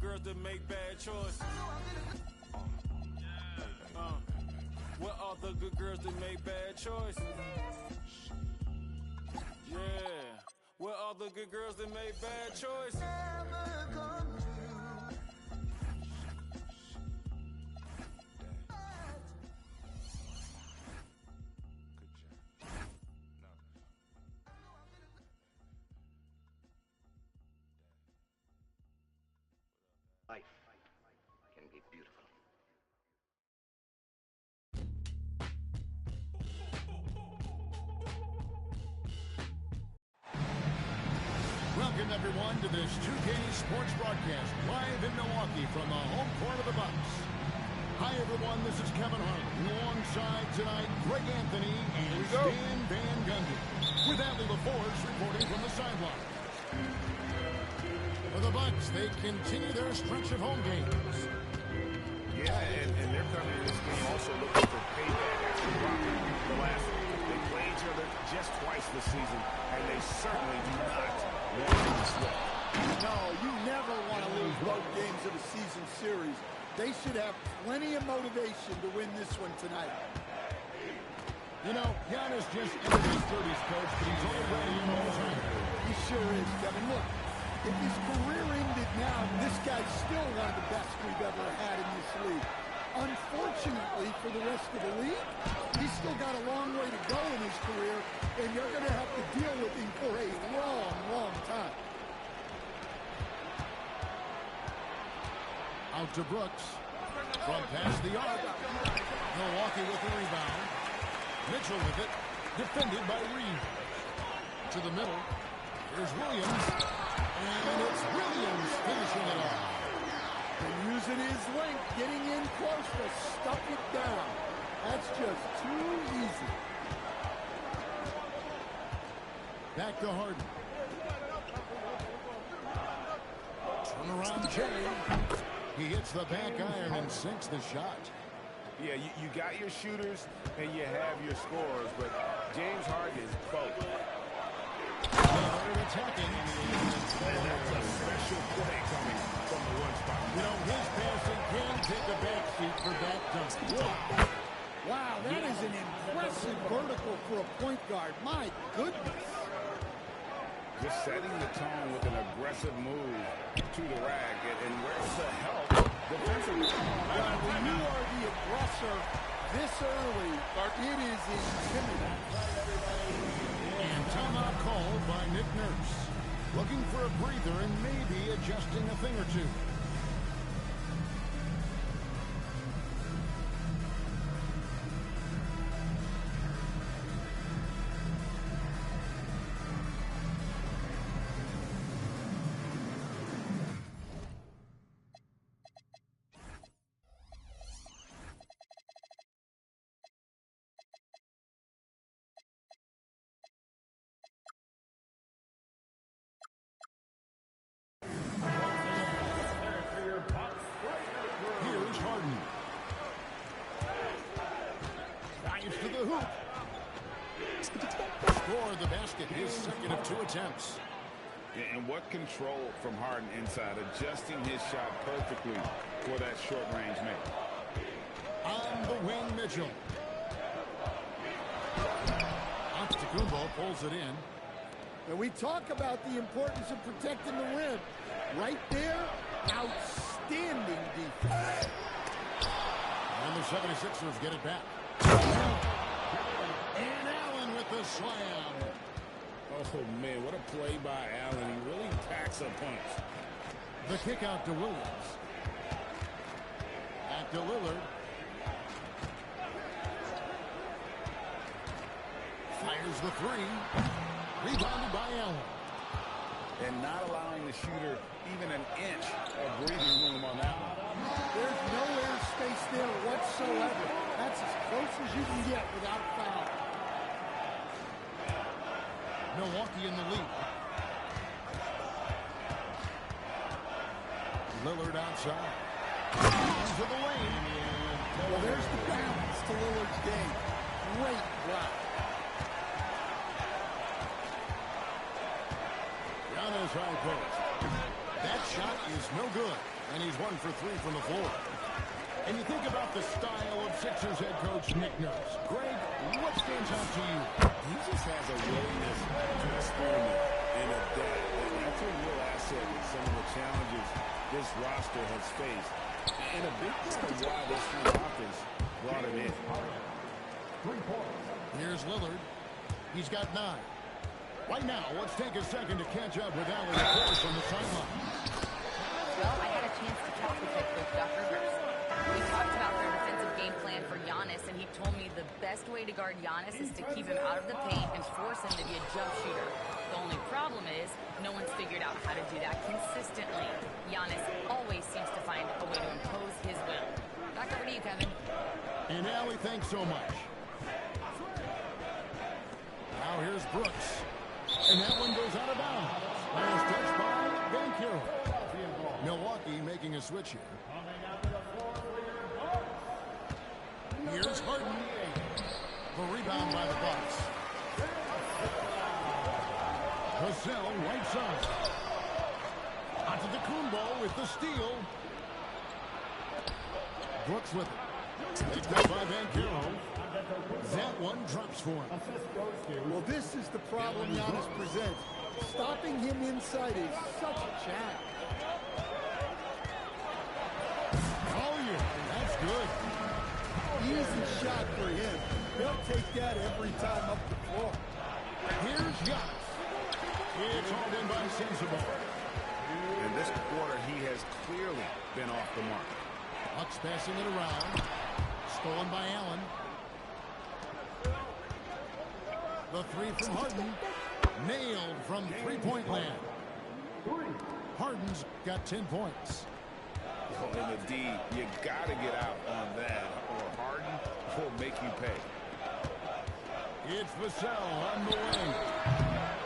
girls that make bad choices? Where are the good girls that make bad choices? Yeah. Where are the good girls that make bad choices? Life can be beautiful. Welcome, everyone, to this 2K Sports broadcast live in Milwaukee from the home court of the Bucks. Hi, everyone. This is Kevin Hart. Alongside tonight, Greg Anthony and Stan Van Gundy. With Adley LaForce reporting from the sideline. For the Bucks, they continue their stretch of home games. Yeah, and they're coming to this game also looking for payback after dropping the last one. They played each other just twice this season, and they certainly do not want to slip. No, you never want to lose both games of a season series. They should have plenty of motivation to win this one tonight. You know, Giannis just entered his 30s, coach, but he's already in all time. He sure is, Kevin. Look, if his career ended now, this guy's still one of the best we've ever had in this league. Unfortunately for the rest of the league, he's still got a long way to go in his career, and you're going to have to deal with him for a long, long time. Out to Brooks. From past the arc. Milwaukee with the rebound. Mitchell with it. Defended by Reed. To the middle. Here's Williams. And it's Williams finishing it off. And using his length, getting in close to stuff it down. That's just too easy. Back to Harden. Turn around Jay. He hits the back iron and sinks the shot. Yeah, you got your shooters and you have your scorers, but James Harden is both. They're attacking. And that's a special play coming from the one spot. You know, his passing can take a backseat for that dunk. Wow, that is an impressive vertical for a point guard. My goodness. Just setting the tone with an aggressive move to the rack. And where's the help defensively? Well, when you are the aggressor this early, it is intimidating. And timeout called by Nick Nurse. Looking for a breather and maybe adjusting a thing or two. Here's Harden. Drives to the hoop. Score the basket, his second of 2 attempts. And what control from Harden inside, adjusting his shot perfectly for that short-range make. On the wing, Mitchell. Antetokounmpo pulls it in. And we talk about the importance of protecting the rim. Right there, outstanding defense. And the 76ers get it back. And Allen with the slam. Oh, man, what a play by Allen. He really packs a punch. The kick out to Williams. Back to Lillard. Fires the three. Rebounded by Allen. And not allowing the shooter even an inch of breathing room on that one. There's no air space there whatsoever. That's as close as you can get without foul. Milwaukee in the lead. Lillard outside. Into the lane. Well, there's the balance to Lillard's game. Great block. Giannis high post. That shot is no good. And he's 1 for 3 from the floor. And you think about the style of Sixers head coach Nick Nurse. Greg, what stands out to you? He just has a willingness to experiment and adapt. And that's a real asset with some of the challenges this roster has faced. And a big part of why this front office brought him in. Here's Lillard. He's got 9. Right now, let's take a second to catch up with Allie Force on the sideline. Well, I had a chance to talk with head coach Doc Rivers. We talked about their defensive game plan for Giannis, and he told me the best way to guard Giannis is to keep him out of the paint and force him to be a jump shooter. The only problem is no one's figured out how to do that consistently. Giannis always seems to find a way to impose his will. Back over to you, Kevin. And Allie, thanks so much. Now here's Brooks. And that one goes out of bounds. Last touch by Banchero. Milwaukee making a switch here. Here's Harden. The rebound by the Bucks. Vassell right side. Antetokounmpo with the steal. Brooks with it. Picked up by Banchero. That one drops for him. Well, this is the problem Giannis presents. Stopping him inside is such a challenge. Oh, yeah, that's good. Easy shot for him. They'll take that every time up the floor. Here's Giannis. It's hauled in by Sensabaugh. In this quarter, he has clearly been off the mark. Bucks passing it around. Stolen by Allen. The 3 from Harden. Nailed from three-point land. Harden's got 10 points. Oh, in the D, you got to get out on that, or Harden will make you pay. It's Vassell on the wing.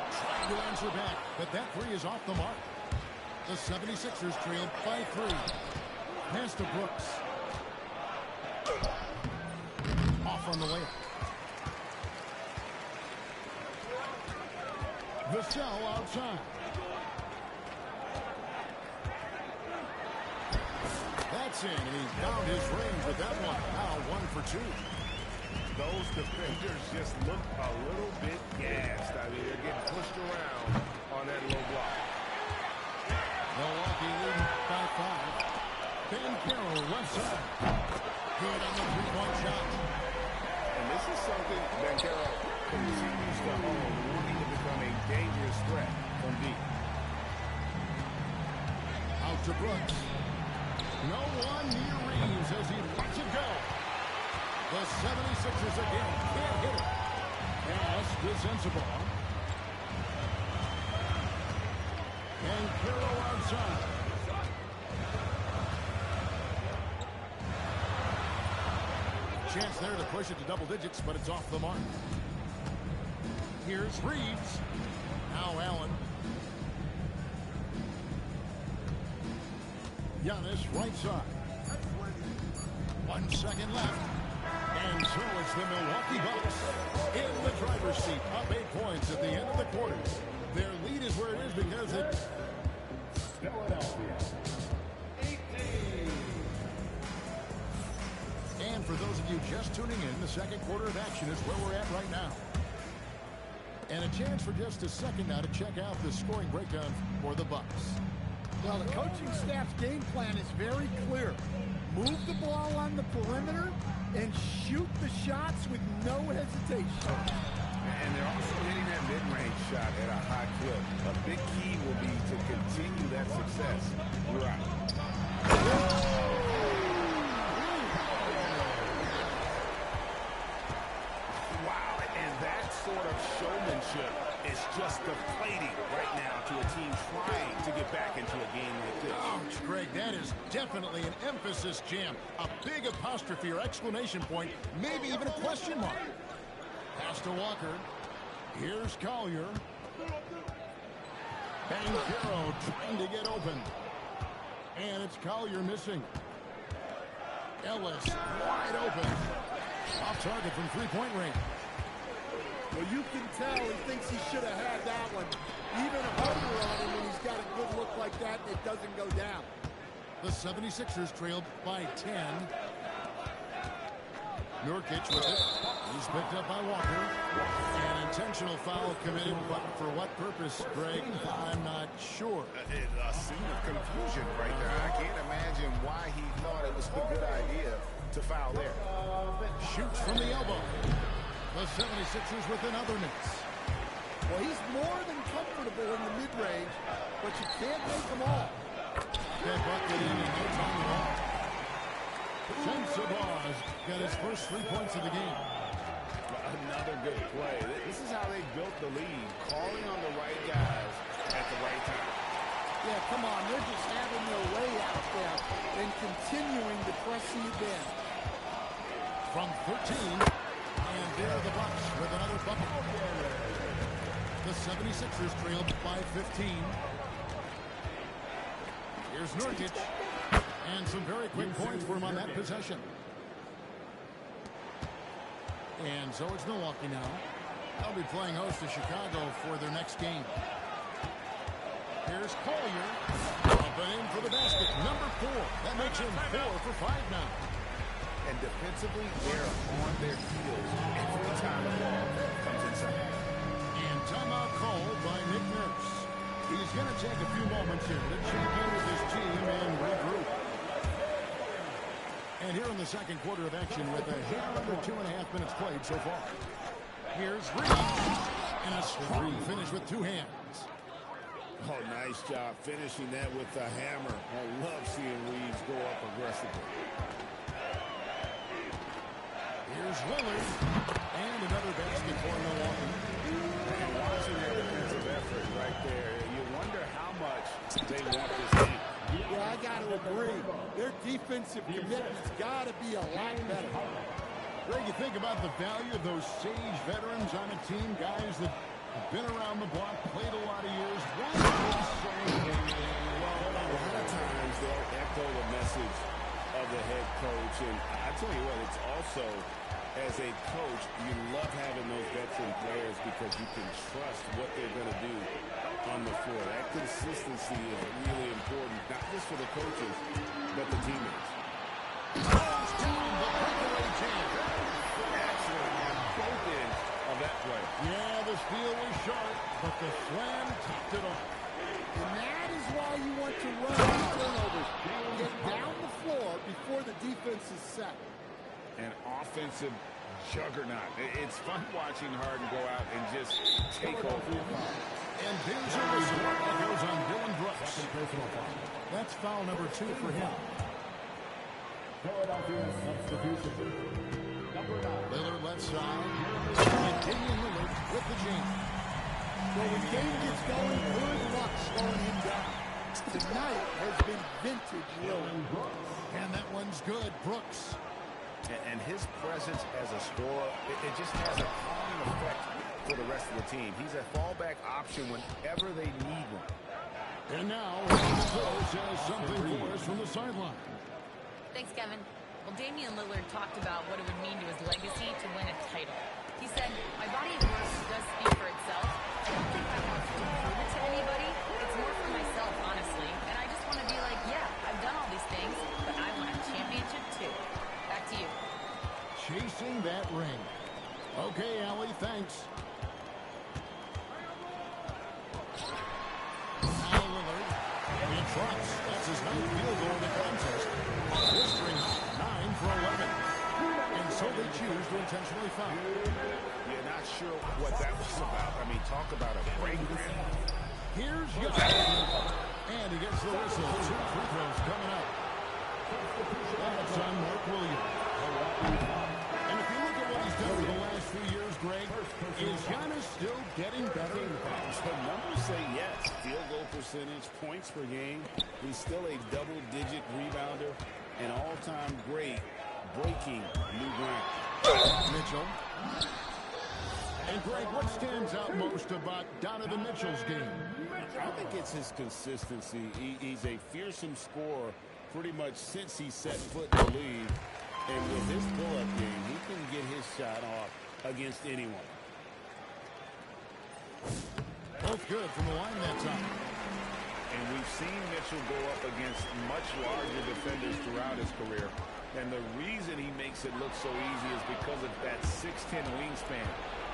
Trying to answer back, but that 3 is off the mark. The 76ers trailed by 3. Pass to Brooks. Off on the layup. Vassell outside. That's in, and he found his range with that one. Now 1 for 2. Those defenders just look a little bit gassed. I mean, they're getting pushed around on that low block. Milwaukee leading by 5. Banchero left side. Good on the 3-point shot. And this is something Banchero continues to own, wanting to become a dangerous threat from deep. Out to Brooks. No one near Reeves as he lets it go. The 76ers again can't hit it. Pass to Sensabaugh. Banchero outside. Chance there to push it to double digits, but it's off the mark. Here's Reeves. Now Allen. Giannis right side. 1 second left. And so it's the Milwaukee Bucks in the driver's seat, up 8 points at the end of the quarter. Their lead is where it is because it's Philadelphia 18. And for those of you just tuning in, the second quarter of action is where we're at right now. And a chance for just a second now to check out the scoring breakdown for the Bucks. Well, the coaching staff's game plan is very clear. Move the ball on the perimeter and shoot the shots with no hesitation. And they're also hitting that mid-range shot at a high clip. A big key will be to continue that success throughout. Wow, and that sort of showmanship is just deflating right now to a team trying to get back into a game like this. Ouch, Greg, that is definitely an emphasis jam. A big apostrophe or exclamation point, maybe even a question mark. Pass to Walker. Here's Collier. Banchero trying to get open. And it's Collier missing. Ellis wide open. Off target from three-point range. Well, you can tell he thinks he should have had that one. Even harder on him when he's got a good look like that and it doesn't go down. The 76ers trailed by 10. Nurkic with it. He's picked up by Walker. An intentional foul committed, but for what purpose, Greg? I'm not sure. A scene of confusion right there. I can't imagine why he thought it was a good idea to foul there. Shoots from the elbow. The 76ers with another miss. Well, he's more than comfortable in the mid-range, but you can't make them all. That bucket in and no time at all. Sensabaugh got his first 3 points of the game. Another good play. This is how they built the lead, calling on the right guys at the right time. Yeah, come on. They're just having their way out there and continuing to press the advantage. From 13, and there are the Bucks with another bucket. The 76ers trailed by 15. Here's Nurkic. And some very quick points for him on that possession. And so it's Milwaukee now. They'll be playing host to Chicago for their next game. Here's Collier. Up and in for the basket. Number 4. That makes him 4 for 5 now. And defensively, they're on their heels every time the ball comes inside. And timeout called by Nick Nurse. He's going to take a few moments here to check in with his team and regroup. And here in the second quarter of action with a hit under 2.5 minutes played so far. Here's Reeves. And a strong finish with 2 hands. Oh, nice job finishing that with the hammer. I love seeing Reeves go up aggressively. Here's Lillard. And another basket for Milwaukee. And watching their defensive effort right there, you wonder how much they want this game. Yeah, I got to agree. Their defensive commitment's got to be a lot better. Greg, you think about the value of those sage veterans on a team, guys that have been around the block, played a lot of years. Why are they so Well, a lot of times they'll echo the message of the head coach. And I tell you what, it's also, as a coach, you love having those veteran players because you can trust what they're going to do on the floor. That consistency is really important, not just for the coaches, but the teammates. Throws down the breakaway jam. Excellent on both ends of that play. Yeah, the steal was sharp, but the slam topped it off. And that is why you want to run these turnovers. Get down the floor before the defense is set. An offensive juggernaut. It's fun watching Harden go out and just take over. And there's a whistle that goes on Dillon Brooks. That's foul number 2 for him. Lillard left side. And Damian Lillard with the jam. Well, when the game gets going, good luck slowing him down. Tonight has been vintage Lillard. And that one's good. Brooks. And his presence as a scorer, it just has a calming effect for the rest of the team. He's a fallback option whenever they need one. And now, Rose has something for us from the sideline. Thanks, Kevin. Well, Damian Lillard talked about what it would mean to his legacy to win a title. He said, my body of work does speak for itself. I don't think I want to prove it to anybody. It's more for myself, honestly. And I just want to be like, yeah, I've done all these things, but I want a championship too. Back to you. Chasing that ring. Okay, Allie, thanks. Now Lillard. He tries. That's his 9th field goal in the contest. Blistering hot, 9 for 11. And so they choose to intentionally foul. You're not sure what that was about. I mean, talk about a break. Here's Young. And he gets the whistle. 2 free throws coming up. That's on Mark Williams. And if you look at what he's done for the last few years, Greg, is Giannis still getting better? The numbers say yes. Field goal percentage, points per game. He's still a double-digit rebounder, an all-time great, breaking new ground. Mitchell. And Greg, what stands out most about Donovan Mitchell's game? I think it's his consistency. He's a fearsome scorer pretty much since he set foot in the league. And with his pull-up game, he can get his shot off against anyone. Both good from the line that time. And we've seen Mitchell go up against much larger defenders throughout his career. And the reason he makes it look so easy is because of that 6'10" wingspan.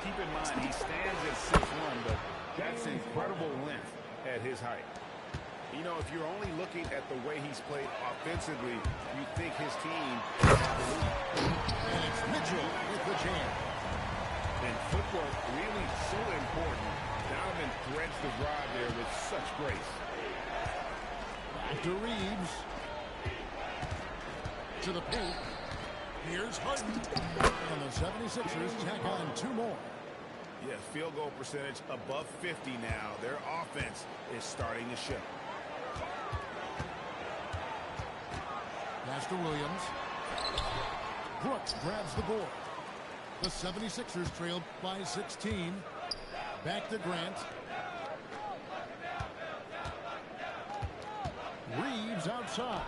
Keep in mind, he stands at 6'1", but that's incredible length at his height. You know, if you're only looking at the way he's played offensively, you think his team has the lead. And it's Mitchell with the jam. And footwork really so important. Donovan threads the drive there with such grace. Back to Reeves. To the paint. Here's Harden. And the 76ers tack on 2 more. Yeah, field goal percentage above 50 now. Their offense is starting to show. Pass to Williams. Brooks grabs the board. The 76ers trailed by 16. Back to Grant. Reeves outside.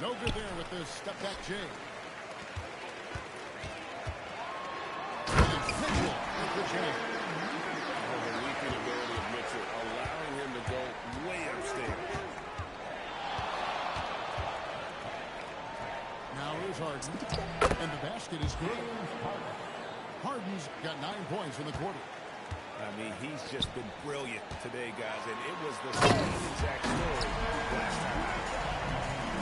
No good there with this step-back J. And Mitchell with the J. The leaping ability of Mitchell, allowing him to go way upstairs. Now here's Harden. And the basket is good. Harden's got 9 points in the quarter. I mean, he's just been brilliant today, guys, and it was the same exact story last time out.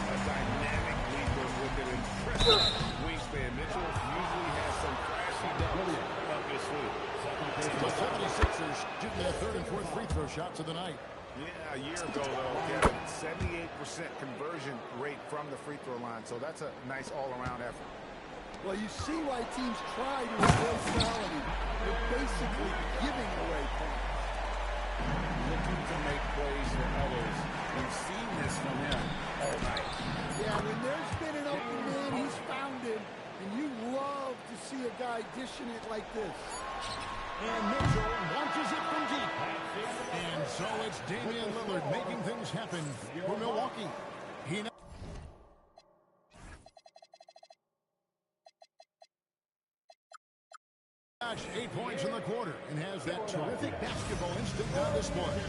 A dynamic leaper with an impressive wingspan. Mitchell usually has some flashy doubles up his sleeve. The 76ers shooting their 3rd and 4th free throw shots of the night. Yeah, a year ago, though, Kevin, 78% conversion rate from the free throw line. So that's a nice all-around effort. Well, you see why teams try to avoid fouling. They're basically giving away points. Looking to make plays for others. We've seen this from him all night. Yeah, when there's been an open man, he's found him. And you love to see a guy dishing it like this. And Mitchell launches it from deep. And so it's Damian Lillard making things happen for Milwaukee. He now 8 points in the quarter and has that terrific basketball instinct on display.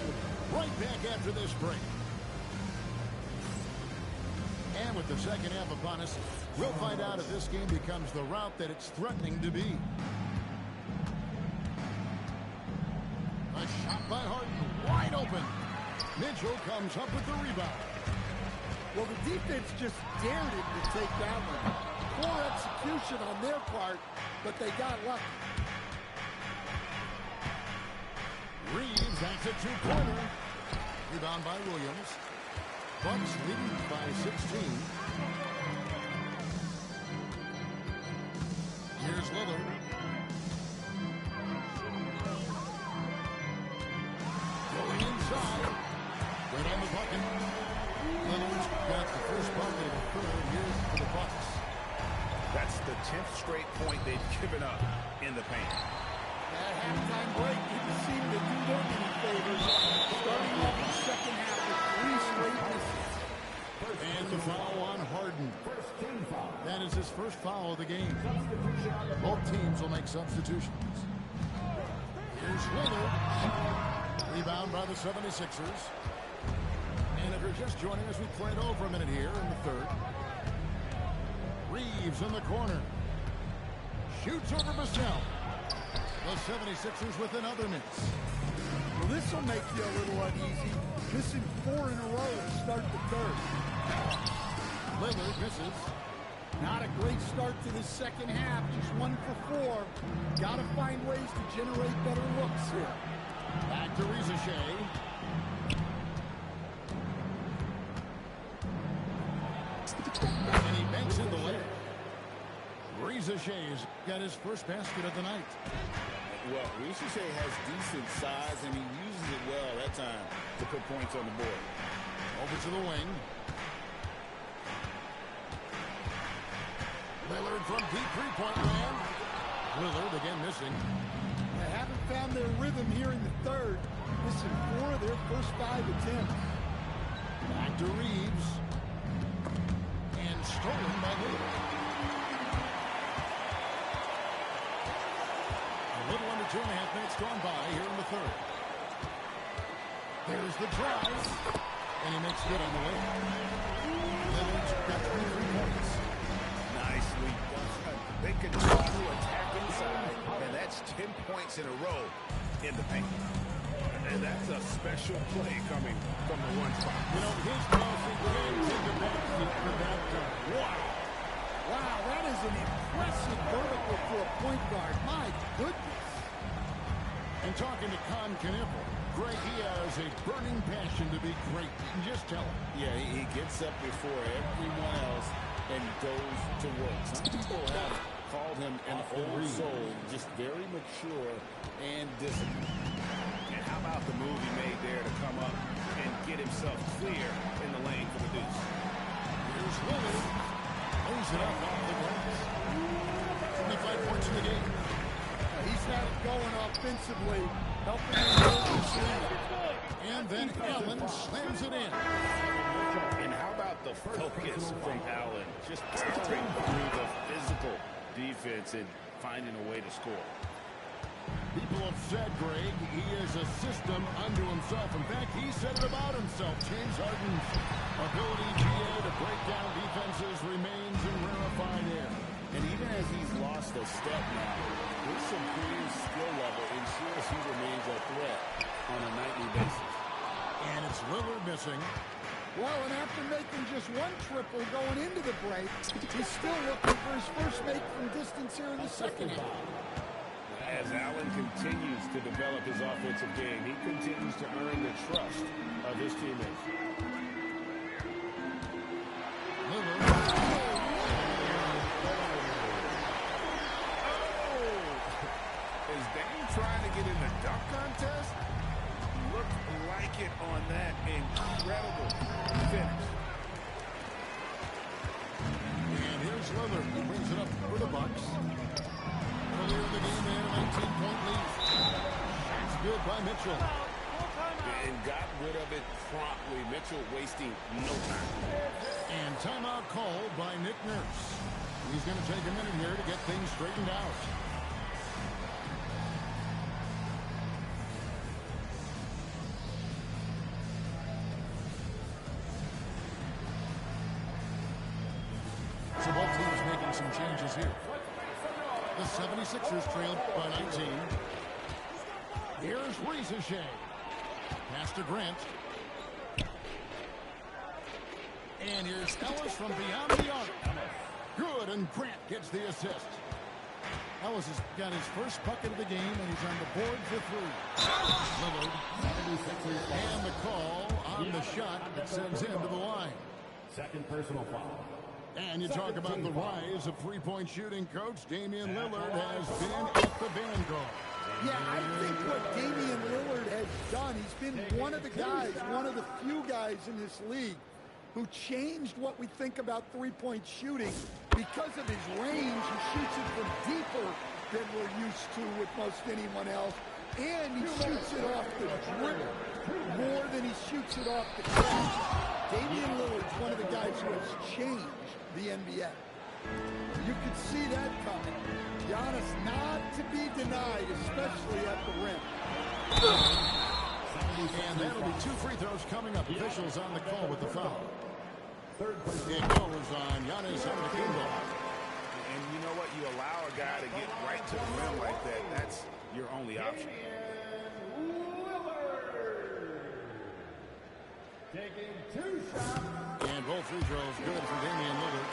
Right back after this break. And with the second half upon us, we'll find out if this game becomes the route that it's threatening to be. A shot by Harden, wide open. Mitchell comes up with the rebound. Well, the defense just dared him to take that one. Poor execution on their part, but they got lucky. Reeves at the 2-pointer. Rebound by Williams. Bucks leading by 16. Here's Lillard. Going inside. Right on the bucket. Lillard's got the first bucket of the 3rd here for the Bucks. That's the 10th straight point they've given up in the paint. That halftime break didn't seem to do them any favors. Starting off the second half with 3 straight misses. And the foul on Harden. That is his first foul of the game. Both teams will make substitutions. Here's Lillard. Rebound by the 76ers. And if you're just joining us, we played over a minute here in the 3rd. Reeves in the corner. Shoots over Vassell. The 76ers with another miss. Well, this will make you a little uneasy. Missing 4 in a row to start the 3rd. Lillard misses. Not a great start to the second half. Just 1 for 4. Got to find ways to generate better looks here. Back to Reza Shea. And he banks in the layup. Reza Shea's got his first basket of the night. Well, Reza Shea has decent size, and he uses it well that time to put points on the board. Over to the wing. Lillard from deep 3-point land. Lillard again missing. They haven't found their rhythm here in the 3rd. Missing 4 of their first 5 attempts. Back to Reeves. And stolen by Lillard. A little under 2.5 minutes gone by here in the 3rd. There's the drive. And he makes good on the way. Lillard's got 23 points. Nicely done. They continue to attack inside, and that's 10 points in a row in the paint. And that's a special play coming from the one spot. You know, his crossing gains in the backseat for that dunk. Wow. Wow, that is an impressive vertical for a point guard. My goodness. And talking to Con Kniffel, Greg, he has a burning passion to be great. Just tell him. Yeah, he gets up before everyone else and goes to work. Some people have called him an old soul, just very mature and disciplined. And how about the move he made there to come up and get himself clear in the lane for the deuce? Here's Lillard. Lays it up off the glass. 25 points in the game. He's had it going offensively, helping him build this lead. And then Allen slams it in. And how about the focus from Allen? Just powering through the physical defense and finding a way to score. People have said, Greg, he is a system unto himself. In fact, he said it about himself. James Harden's ability, GA, to break down defenses remains in rarefied air. And even as he's lost a step now, his supreme skill level ensures he remains a threat on a nightly basis. And it's Lillard missing. Well, and after making just one triple going into the break, he's still looking for his first make from distance here in the second half. As Allen continues to develop his offensive game, he continues to earn the trust of his teammates. Lillard. Is Dame trying to get in the dunk contest? Looked like it on that incredible finish. And here's Lillard. He brings it up for the Bucks. Earlier in the game, they had a 19-point lead. It's good by Mitchell. And got rid of it promptly. Mitchell wasting no time. And timeout called by Nick Nurse. He's going to take a minute here to get things straightened out. So both teams making some changes here. The 76ers trailed by 19. Here's Rieseshay. Pass to Grant. And here's Ellis from beyond the arc. Good, and Grant gets the assist. Ellis has got his first bucket of the game, and he's on the board for three. Lillard. And the call on the shot that sends him to the line. Second personal foul. And you talk about the rise of three-point shooting, Coach. Damian Lillard has been at the vanguard. Yeah, I think what Damian Lillard has done, he's been one of the guys, one of the few guys in this league who changed what we think about three-point shooting because of his range. He shoots it from deeper than we're used to with most anyone else. And he shoots it off the dribble more than he shoots it off the catch. Damian Lillard's one of the guys who has changed the NBA. You could see that coming. Giannis not to be denied, especially at the rim. And that'll be two free throws coming up. Officials on the call with the foul. It goes on Giannis Antetokounmpo. And you know what? You allow a guy to get right to the rim like that. That's your only option. Taking two shots. And both free throws good for Damian Lillard.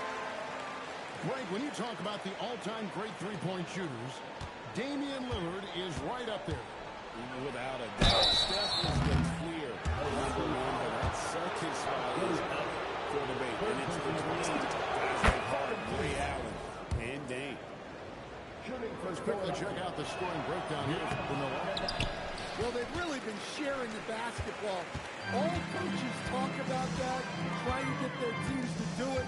Greg, when you talk about the all-time great three-point shooters, Damian Lillard is right up there. Without a doubt. Steph is the clear number one, but that second spot is up for debate. And it's between guys like Harden, Ray Allen, and Dame. Let's quickly check out the scoring breakdown here for Milwaukee. Well, they've really been sharing the basketball. All coaches talk about that, trying to get their teams to do it.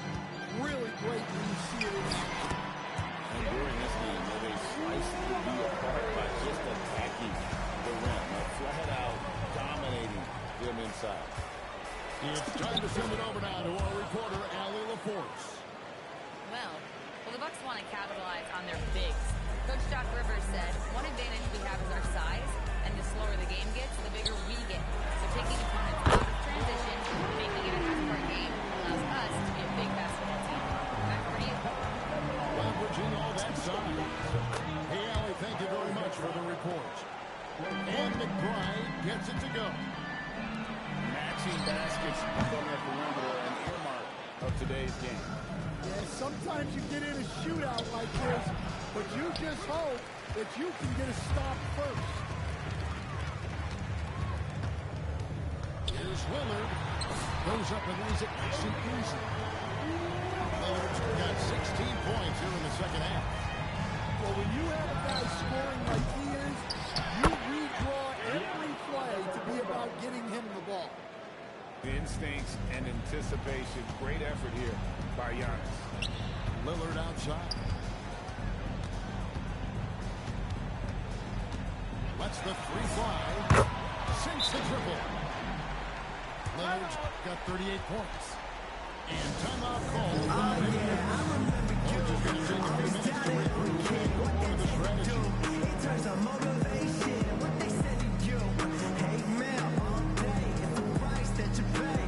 Really great when you see it in action. And during this game, they sliced the D apart by just attacking the rim. Flat out dominating them inside. It's time to send it over now to our reporter, Allie LaForce. Well, the Bucks want to capitalize on their bigs. Coach Doc Rivers said, one advantage we have is our size, and the slower the game gets, the bigger we get. So taking baskets from their perimeter, an earmark of today's game. Yeah, sometimes you get in a shootout like this, but you just hope that you can get a stop first. Here's Lillard. Goes up and lays it nice and easy. Lillard's got 16 points here in the second half. Well, when you have a guy scoring like he is, you redraw every play to be about getting him the ball. Instincts and anticipation. Great effort here by Giannis. Lillard outside. Lets the three fly. Sinks the triple. Lillard's got 38 points. And timeout call. Oh, yeah, I remember you. Just going to take a few minutes to regroup. Go over the strategy. It turns on motivation. What they said to you. Hate mail all day. It's the price that you pay.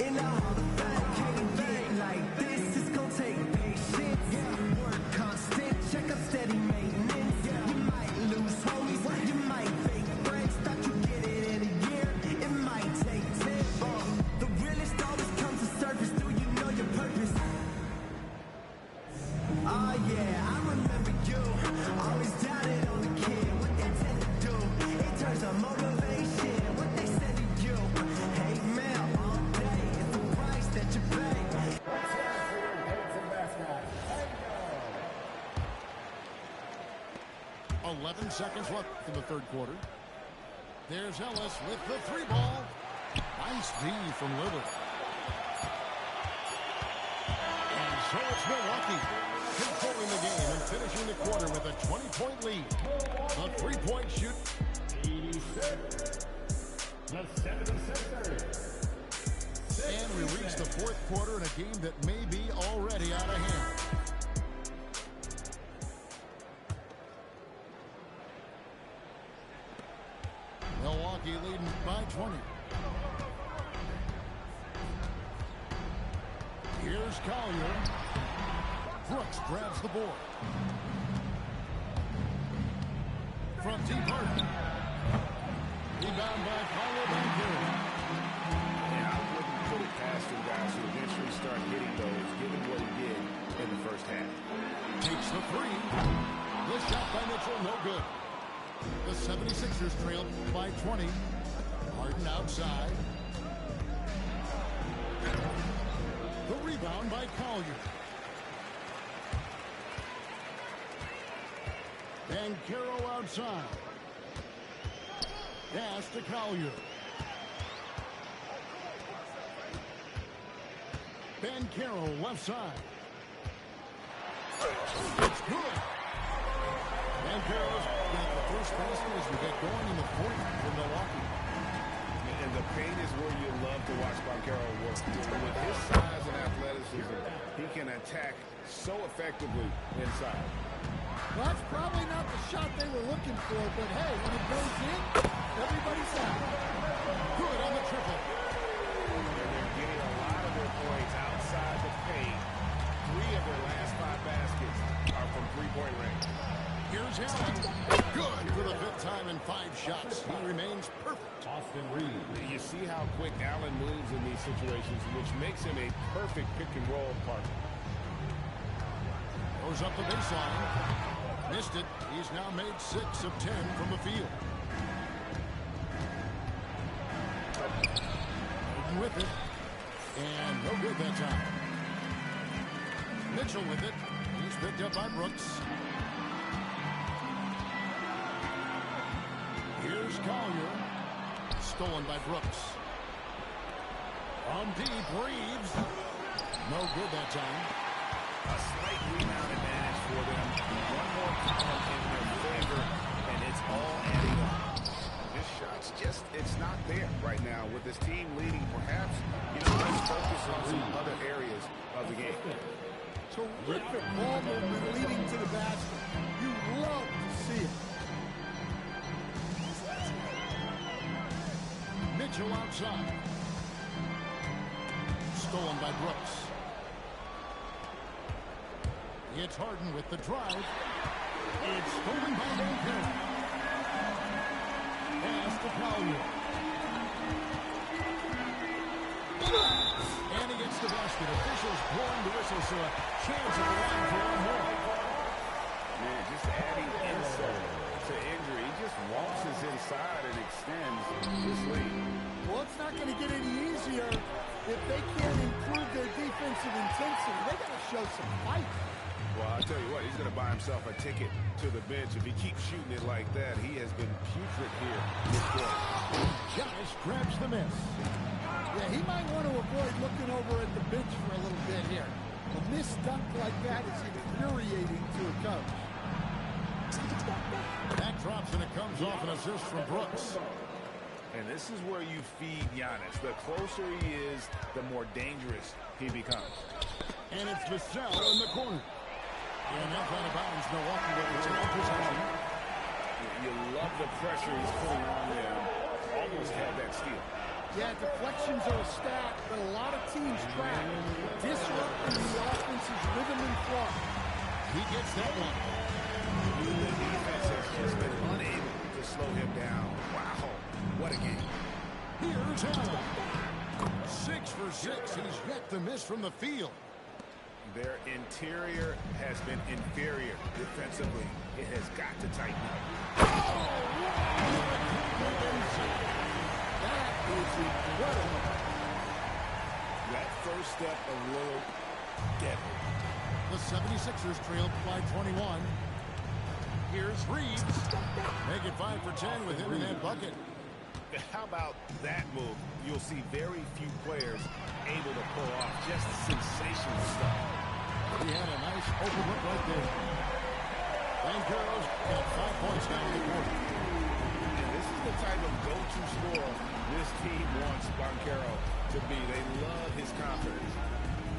In the Hall of Fame. Can't get like this. It's gonna take patience. Work constant. Check up steady maintenance. You might lose homies. You might fake friends. Thought you get it in a year. It might take 10. The realest always comes to surface. Do you know your purpose? Oh yeah, I remember you. Always doubted on the kid. What they tend to do. It turns on motivation. What they said to you. Hate mail all day. It's the price that you pay. 11 seconds left in the third quarter. There's Ellis with the three ball. Nice D from Lillard. And so it's Milwaukee controlling the game and finishing the quarter with a 20-point lead. A three-point shoot. 86. The 76ers. And we reach the fourth quarter in a game that may be already out of hand. Milwaukee leading by 20. Here's Collier. Brooks grabs the board. From deep Harden. Rebound by Paolo Banchero. And I wouldn't put it past him, guys, to eventually start hitting those, given what he did in the first half. Takes the three. The shot by Mitchell, no good. The 76ers trail by 20. Harden outside. The rebound by Collier. Banchero outside. Pass to Collier. Banchero left side. It's good. Banchero's got the first basket as we get going in the fourth for Milwaukee. And the paint is where you love to watch Banchero work. With his size and athleticism, he can attack so effectively inside. Well, that's probably not the shot they were looking for, but hey, when it goes in, everybody's happy. Good on the triple. And they're getting a lot of their points outside the paint. 3 of their last 5 baskets are from three-point range. Here's Allen. Good for the 5th time in 5 shots. He remains perfect. Austin Reeves. You see how quick Allen moves in these situations, which makes him a perfect pick-and-roll partner. Goes up the baseline. Missed it. He's now made 6 of 10 from the field. Harden with it. And no good that time. Mitchell with it. He's picked up by Brooks. Here's Collier. Stolen by Brooks. From deep, Reeves. No good that time. A slight rebound advantage for them. One more column in their favor, and it's all adding up. This shot's just, it's not there right now. With this team leading, perhaps, let's focus on some other areas of the game. Terrific ball movement leading to the basket. You love to see it. Mitchell outside. Stolen by Brooks. It's Harden with the drive. It's stolen by Banchero. Pass to Collier. And he gets the basket. Officials blowing the whistle, so a chance at the line for one more. Man, just adding insult to injury. He just waltzes inside and extends this lead. Well, it's not going to get any easier if they can't improve their defensive intensity. They got to show some fight. Well, I'll tell you what, he's going to buy himself a ticket to the bench. If he keeps shooting it like that, he has been putrid here this quarter. Giannis grabs the miss. Yeah, he might want to avoid looking over at the bench for a little bit here. A missed dunk like that is infuriating to a coach. That drops, and it comes off an assist from Brooks. And this is where you feed Giannis. The closer he is, the more dangerous he becomes. And it's Vassell in the corner. And that's out of bounds. Milwaukee will return possession. You love the pressure he's putting on them. Almost had that steal. Yeah, deflections are a stat that a lot of teams track, disrupting the offense's rhythm and flow. He gets that one. The defense has just been unable to slow him down. Wow, what a game. Here's Allen. 6 for 6. He's yet to miss from the field. Their interior has been inferior defensively. It has got to tighten up. That is incredible. That first step of Lillard, deadly. The 76ers trail by 21. Here's Reeves. Make it 5 for 10 with him in that bucket. How about that move? You'll see very few players able to pull off just sensational stuff. He had a nice open look right there. Banchero's got 5 points now in the quarter. And this is the type of go-to scorer this team wants Banchero to be. They love his confidence.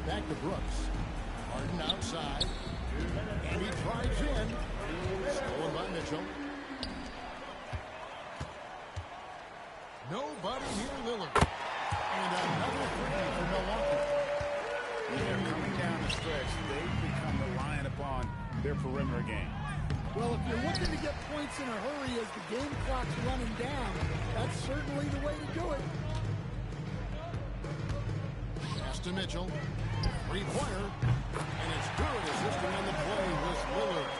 Back to Brooks. Harden outside. And he drives in. Stolen by Mitchell. Nobody near Lillard. And another three for Milwaukee. When they're coming down the stretch, they've become reliant upon their perimeter game. Well, if you're looking to get points in a hurry as the game clock's running down, that's certainly the way to do it. Pass to Mitchell. Three-pointer. And it's good. Assisting on the play was Lillard.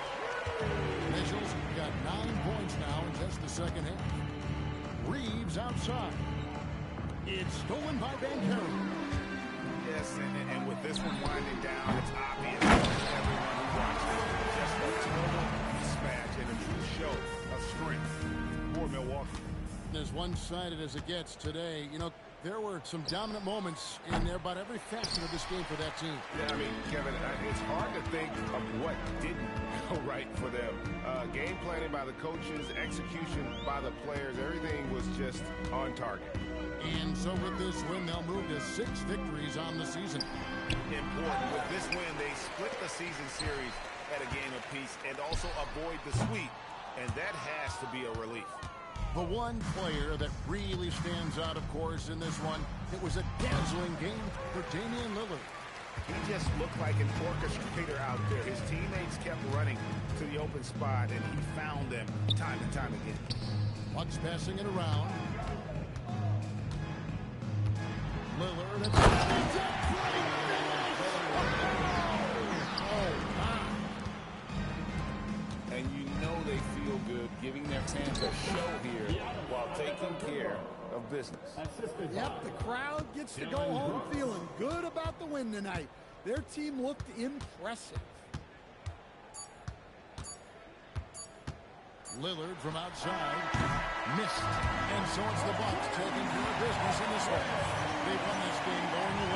Mitchell's got 9 points now in just the second half. Reeves outside. It's stolen by Banchero. Yes, and with this one winding down, it's obvious to everyone who watches it. Just a total mismatch and a true show of strength for Milwaukee. As one-sided as it gets today, you know, there were some dominant moments in there about every facet of this game for that team. Yeah, I mean, Kevin, it's hard to think of what didn't go right for them. Game planning by the coaches, execution by the players, everything was just on target. And so with this win, they'll move to 6 victories on the season. Important. With this win, they split the season series at a game apiece and also avoid the sweep. And that has to be a relief. The one player that really stands out, of course, in this one, it was a dazzling game for Damian Lillard. He just looked like an orchestrator out there. His teammates kept running to the open spot, and he found them time and time again. Bucks passing it around. Lillard. And you know they feel good giving their fans a show here while taking care of business. Yep, the crowd gets to go home feeling good about the win tonight. Their team looked impressive. Lillard from outside. Missed. And so it's the Bucks taking care of business in this one. They won this game going